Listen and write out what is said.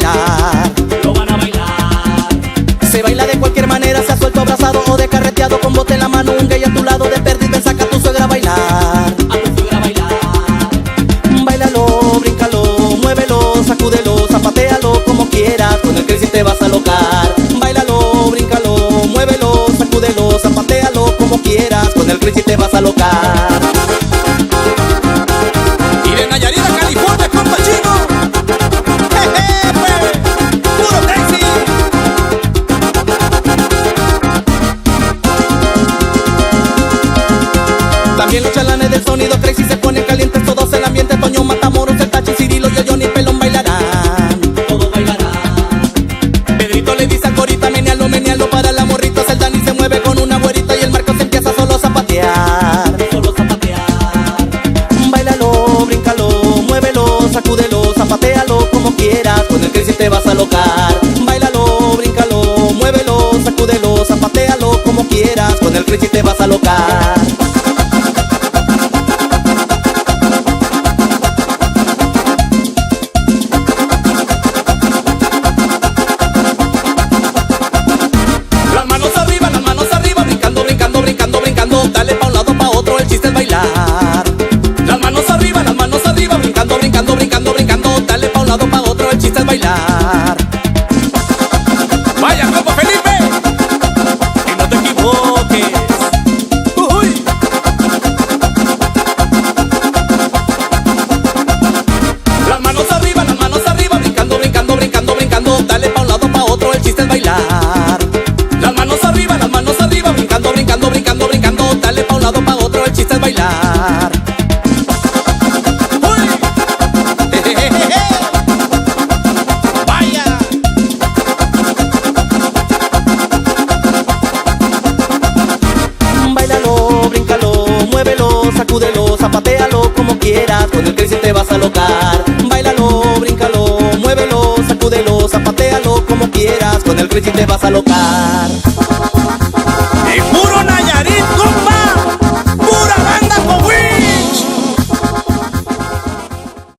bailar. Lo van a bailar. Se baila de cualquier manera, sea suelto, abrazado o de carreteado, con bote en la mano, un gay a tu lado, de perdiz, ven, saca a tu suegra a bailar. A tu suegra a bailar. Báilalo, bríncalo, muévelo, sacúdelo, zapatealo como quieras, con el crazy te vas a alocar. Báilalo, bríncalo, muévelo, sacúdelo, zapatealo como quieras, con el crazy te vas a alocar. Y de Nayarit a California, compa Chino. Jeje, pues, puro taxi. También los chalanes del sonido crazy se ponen calientes, todos el ambiente, Toño, Matamoros, el Tachi, Cirilo y el Johnny Pelón bailarán. Todos bailarán. Pedrito le dice a Corita, menealo para la morrita, el Dani se mueve con una güerita y el Marco se empieza solo a zapatear. Solo zapatear. Báilalo, bríncalo, muévelo, sacúdelo, zapatealo como quieras, con el crazy te vas a alocar. Báilalo, bríncalo, muévelo, sacúdelo, zapatealo como quieras, con el crazy te vas a alocar. Dale pa' un lado, pa' otro, el chiste es bailar. Las manos arriba, brincando, brincando, brincando, brincando. Dale pa' un lado, pa' otro, el chiste es bailar. vaya como Felipe, y no te equivoques. Uy. Las manos arriba, brincando, brincando, brincando, brincando. Dale pa' un lado, pa' otro, el chiste es bailar. Las manos arriba, brincando, brincando, brincando, brincando. Dale pa' un lado, pa' otro, el chiste es bailar. uy. Vaya. Báilalo, bríncalo, muévelo, sacúdelo, zapatealo como quieras, con el crazy te vas a alocar. Báilalo, bríncalo, muévelo, sacúdelo, zapatealo como quieras, con el crazy te vas a alocar.